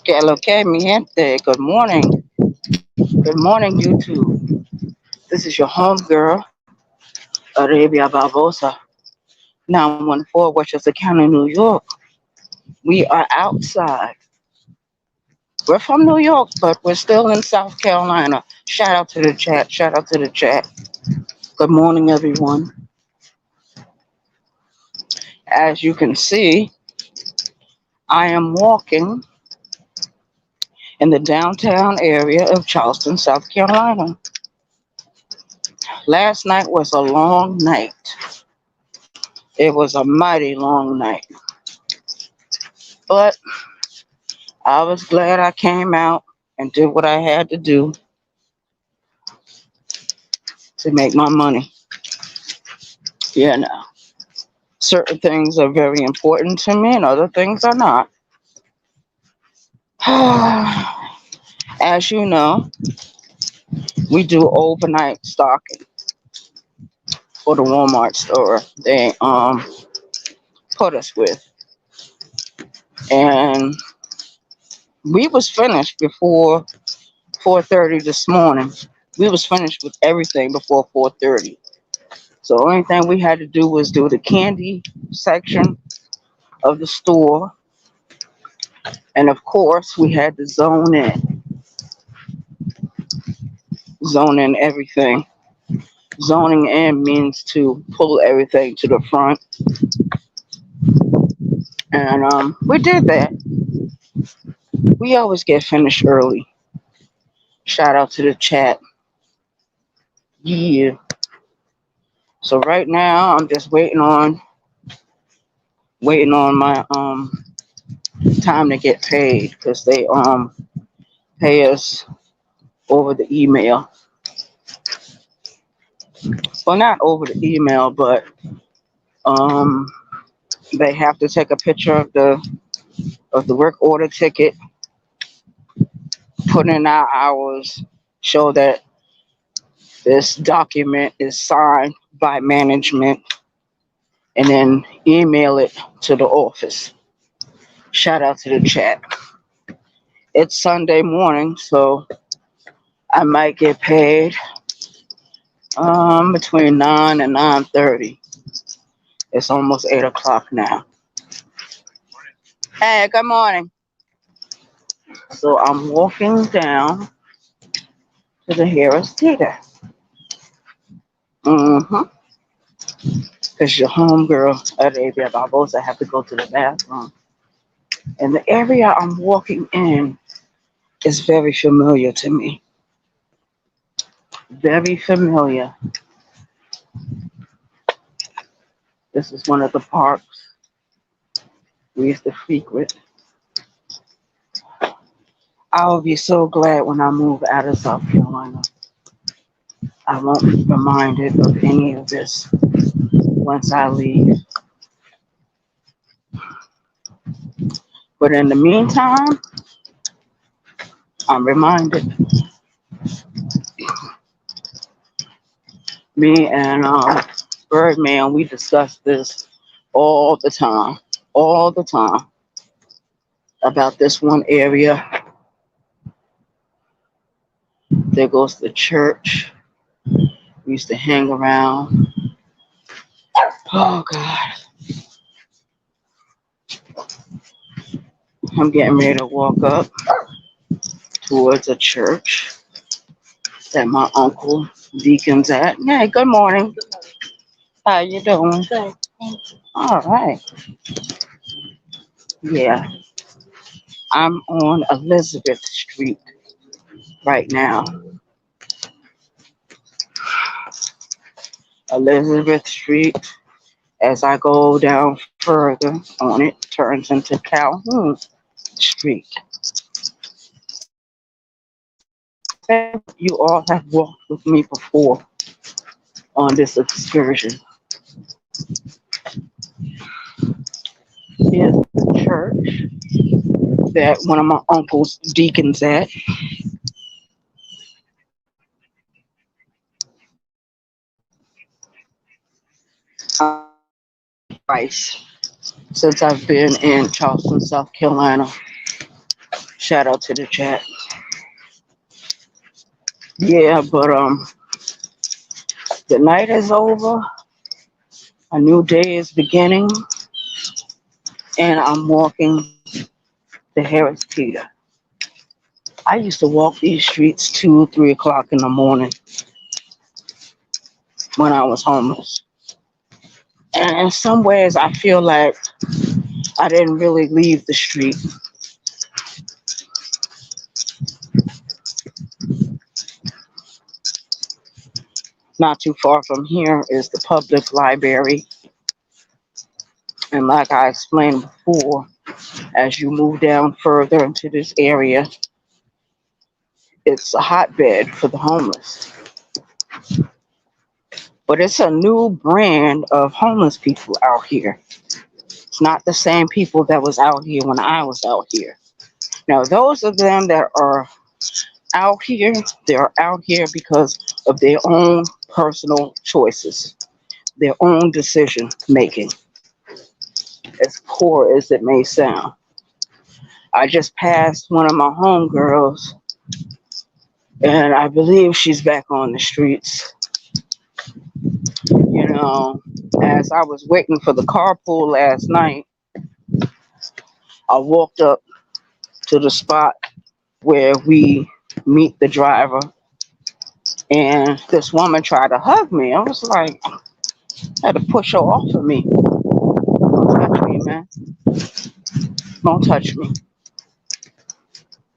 Que lo que mi gente. Good morning. Good morning, YouTube. This is your home girl, Arabia Barbosa, 914 Westchester County, New York. We are outside. We're from New York, but we're still in South Carolina. Shout out to the chat. Shout out to the chat. Good morning, everyone. As you can see, I am walking in the downtown area of Charleston, South Carolina. Last night was a long night. It was a mighty long night. But I was glad I came out and did what I had to do to make my money. Yeah, no. Certain things are very important to me and other things are not. As you know, we do overnight stocking for the Walmart store. They put us with. And we was finished before 4:30 this morning. We was finished with everything before 4:30. So the only thing we had to do was do the candy section of the store. And of course, we had to zone in everything. Zoning in means to pull everything to the front. And we did that. We always get finished early. Shout out to the chat. Yeah. So right now, I'm just waiting on my time to get paid because they pay us over the email. Well, not over the email, but um they have to take a picture of the work order ticket, put in our hours, show that this document is signed by management, and then email it to the office. Shout out to the chat. It's Sunday morning, so I might get paid between 9 and 9:30. It's almost 8 o'clock now. Hey, good morning. So I'm walking down to the Harris Theater. Mm-hmm. Because your homegirl, Arabia Barbosa, have to go to the bathroom. And the area I'm walking in is very familiar to me. Very familiar. This is one of the parks we used to frequent. I will be so glad when I move out of South Carolina. I won't be reminded of any of this once I leave. But in the meantime, I'm reminded. Me and Birdman, we discuss this all the time, all the time about this one area. There goes the church. We used to hang around. Oh God, I'm getting ready to walk up towards a church that my uncle deacons at. Hey, good morning. How you doing? All right. Yeah, I'm on Elizabeth Street right now. Elizabeth Street. As I go down further on it, turns into Calhoun Street. I bet you all have walked with me before on this excursion. Here's the church that one of my uncle's deacons at. Twice since I've been in Charleston, South Carolina. Shout out to the chat. Yeah, but the night is over. A new day is beginning, and I'm walking the Harris Teeter. I used to walk these streets 2, 3 o'clock in the morning when I was homeless. And in some ways, I feel like I didn't really leave the street. Not too far from here is the public library. And like I explained before, as you move down further into this area, it's a hotbed for the homeless. But it's a new brand of homeless people out here. It's not the same people that was out here when I was out here. Now, those of them that are out here, they're out here because of their own personal choices, their own decision making, as poor as it may sound. I just passed one of my homegirls, and I believe she's back on the streets. You know, as I was waiting for the carpool last night, I walked up to the spot where we meet the driver, and this woman tried to hug me. I was like, I had to push her off of me. Don't touch me, man. Don't touch me.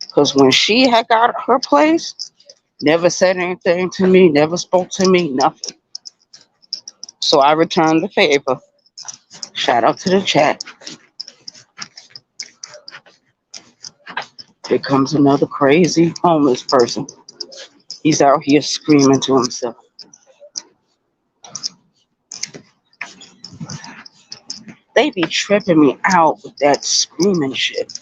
Because when she had got her place, never said anything to me, never spoke to me, nothing. So I returned the favor. Shout out to the chat. Here comes another crazy homeless person. He's out here screaming to himself. They be tripping me out with that screaming shit.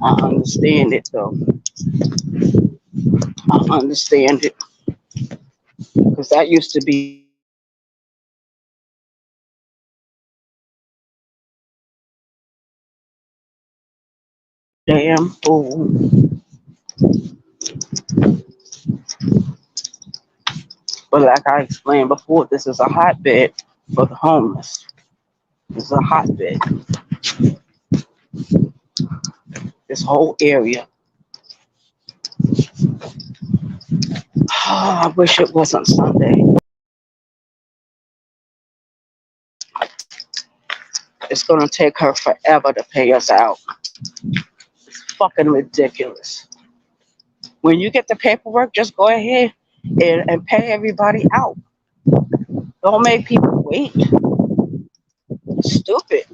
I understand it though. I understand it. Because that used to be damn fool. But like I explained before, this is a hotbed for the homeless. This is a hotbed. This whole area. Oh, I wish it wasn't Sunday. It's gonna take her forever to pay us out. It's fucking ridiculous. When you get the paperwork, just go ahead and pay everybody out. Don't make people wait. Stupid.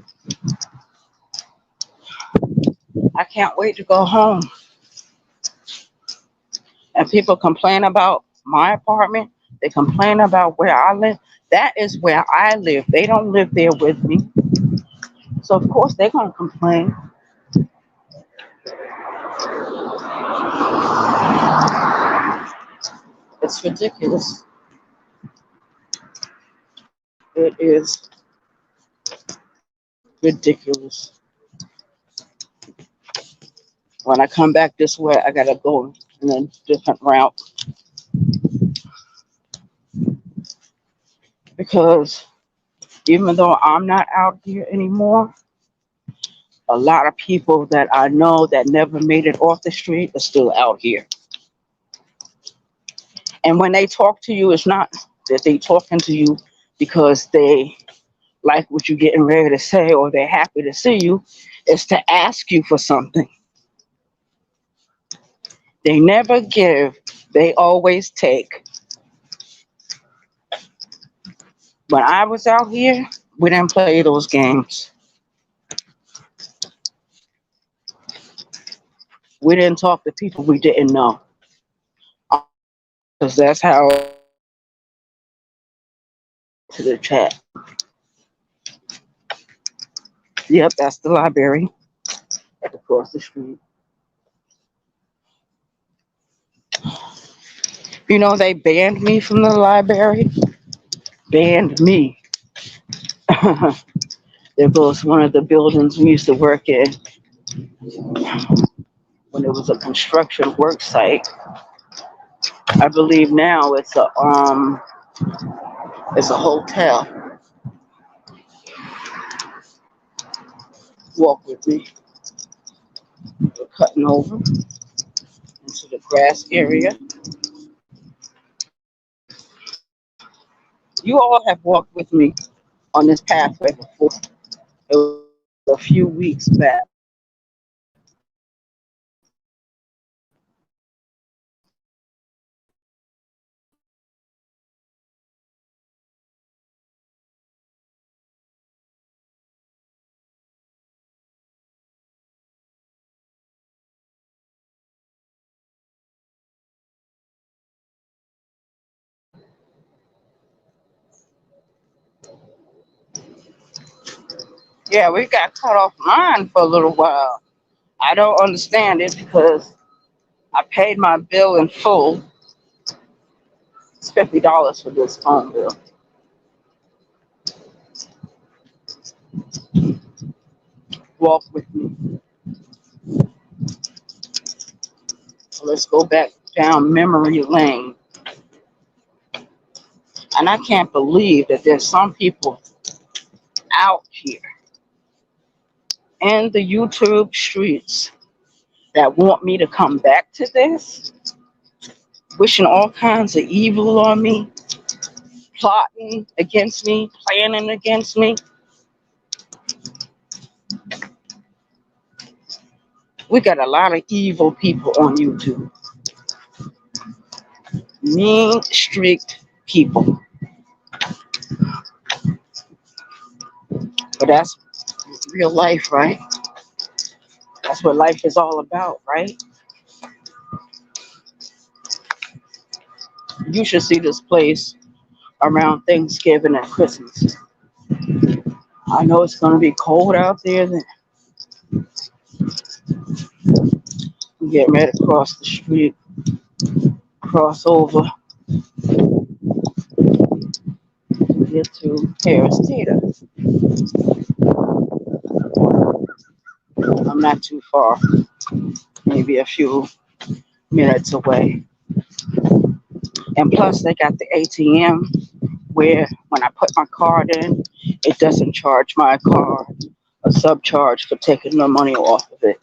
I can't wait to go home. And people complain about my apartment. They complain about where I live. That is where I live. They don't live there with me. So of course they're gonna complain. It's ridiculous. It is ridiculous. When I come back this way, I gotta go in a different route because even though I'm not out here anymore, a lot of people that I know that never made it off the street are still out here. And when they talk to you, it's not that they talking to you because they like what you're getting ready to say or they're happy to see you. It's to ask you for something. They never give, they always take. When I was out here, we didn't play those games. We didn't talk to people we didn't know. Because that's how to the chat. Yep, that's the library across the street. You know, they banned me from the library. Banned me. There goes one of the buildings we used to work in when it was a construction work site. I believe now it's a hotel. Walk with me. We're cutting over into the grass area. You all have walked with me on this pathway before. It was a few weeks back. Yeah, we got cut off line for a little while. I don't understand it because I paid my bill in full. It's $50 for this phone bill. Walk with me. So let's go back down memory lane. And I can't believe that there's some people out here in the YouTube streets that want me to come back to this, wishing all kinds of evil on me, plotting against me, planning against me. We got a lot of evil people on YouTube. Mean, strict people. But that's real life, right? That's what life is all about, right? You should see this place around Thanksgiving and Christmas. I know it's going to be cold out there. Then get ready to cross the street, cross over, get to Harris Teeter. I'm not too far, maybe a few minutes away. And plus, they got the ATM where when I put my card in, it doesn't charge my card a subcharge for taking the money off of it.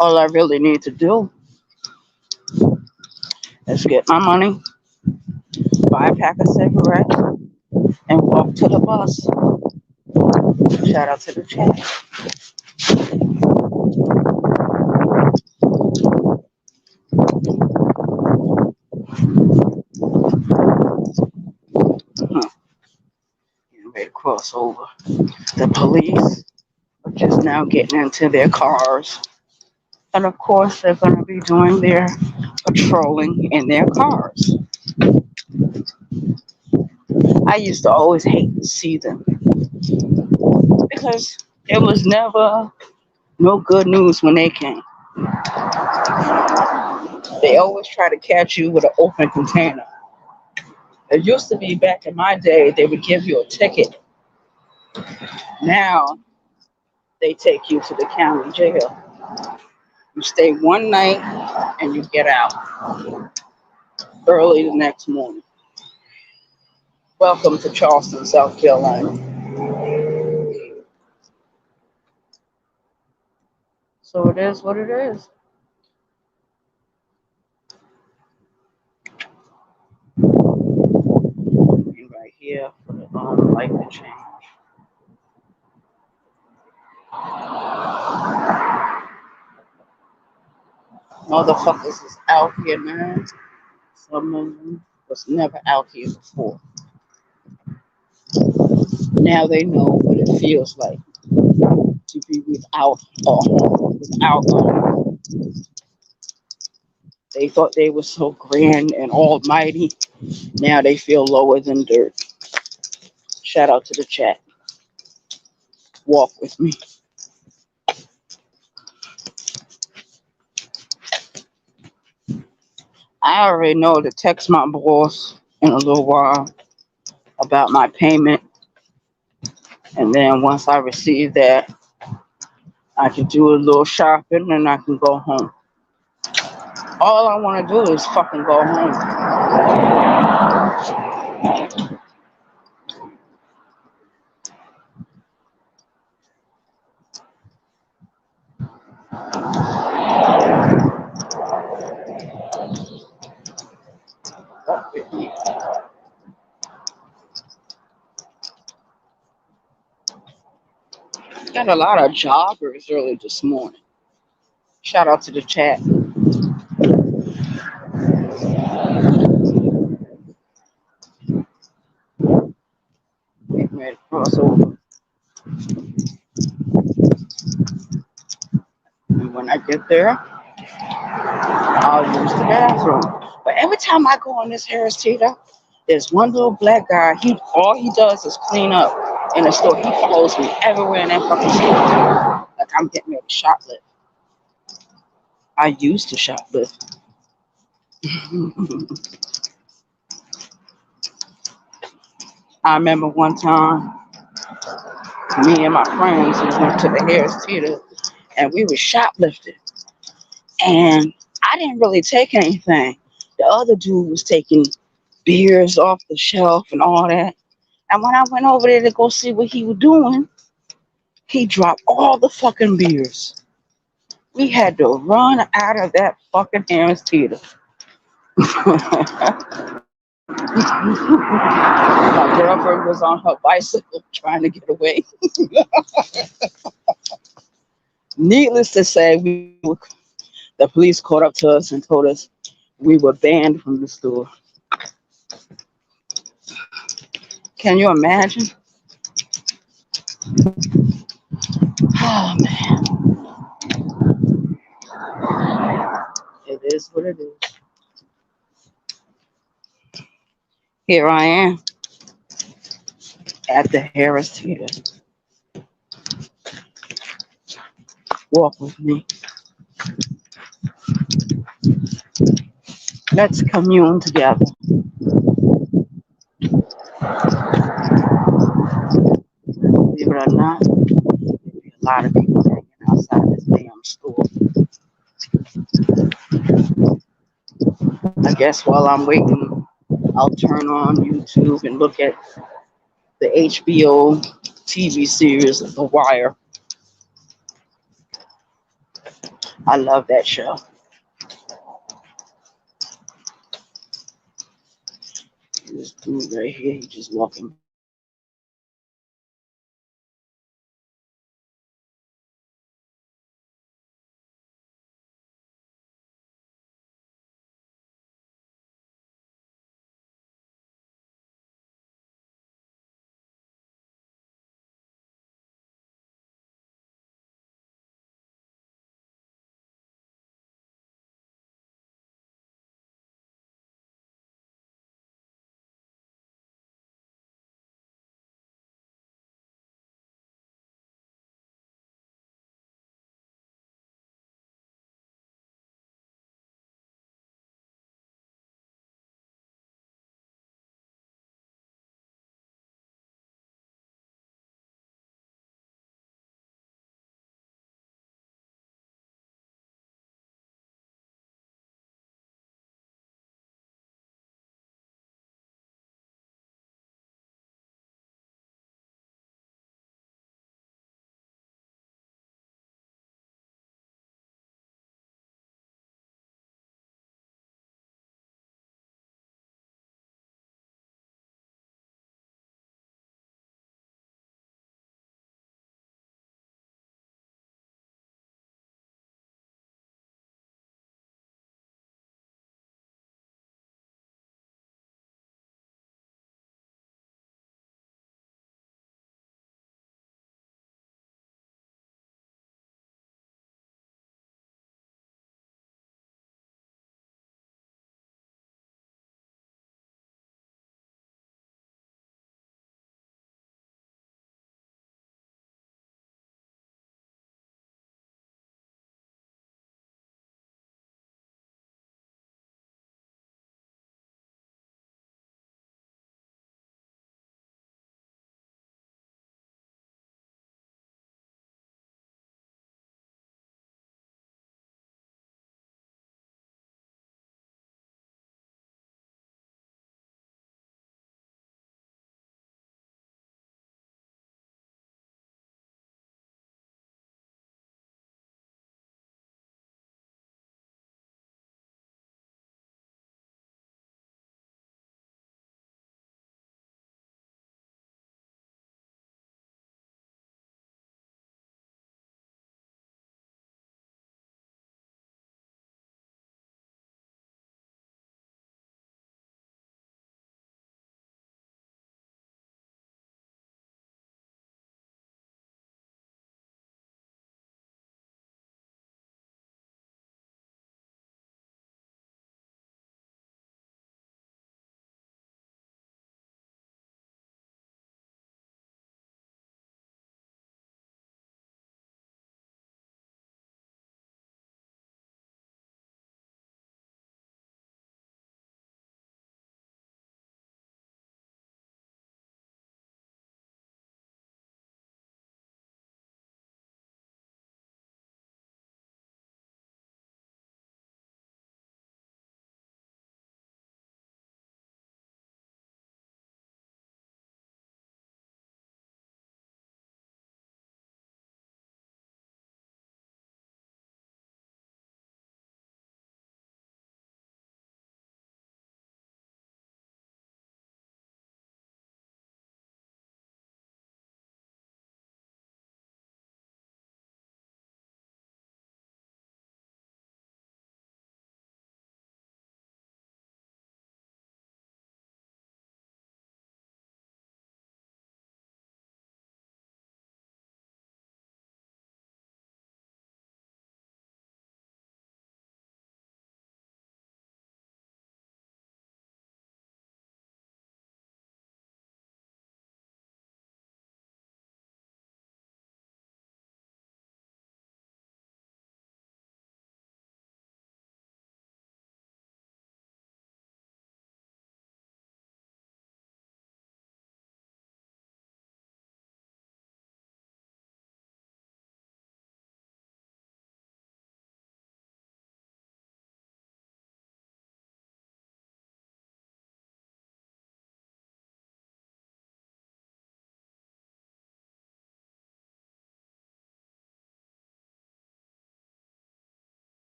All I really need to do is get my money, buy a pack of cigarettes, and walk to the bus. Shout out to the chat. Getting ready to cross over. The police are just now getting into their cars. And of course, they're going to be doing their patrolling in their cars. I used to always hate to see them because it was never no good news when they came. They always try to catch you with an open container. It used to be back in my day, they would give you a ticket. Now, they take you to the county jail. You stay one night and you get out early the next morning. Welcome to Charleston, South Carolina. So it is what it is. And right here for the light to change. Motherfuckers is out here, man. Some of them was never out here before. Now they know what it feels like to be without a home, without a home. They thought they were so grand and almighty. Now they feel lower than dirt. Shout out to the chat. Walk with me. I already know to text my boss in a little while about my payment And then once I receive that, I can do a little shopping and I can go home. All I want to do is fucking go home. Got a lot of joggers early this morning. Shout out to the chat. Getting ready to cross over. And when I get there, I'll use the bathroom. But every time I go on this Harris Teeter, there's one little black guy. He all he does is clean up in the store. He follows me everywhere in that fucking store. Like I'm getting ready to shoplift. I used to shoplift. I remember one time, me and my friends we went to the Harris Teeter and we were shoplifting. And I didn't really take anything. The other dude was taking beers off the shelf and all that. And when I went over there to go see what he was doing, he dropped all the fucking beers. We had to run out of that fucking Harris Theater. My girlfriend was on her bicycle trying to get away. Needless to say, the police caught up to us and told us we were banned from the store. Can you imagine? Oh man, it is what it is. Here I am at the Harris Theater. Walk with me. Let's commune together. Believe it or not, there'll be a lot of people hanging outside this damn store. I guess while I'm waiting, I'll turn on YouTube and look at the HBO TV series The Wire. I love that show. This dude right here, he's just walking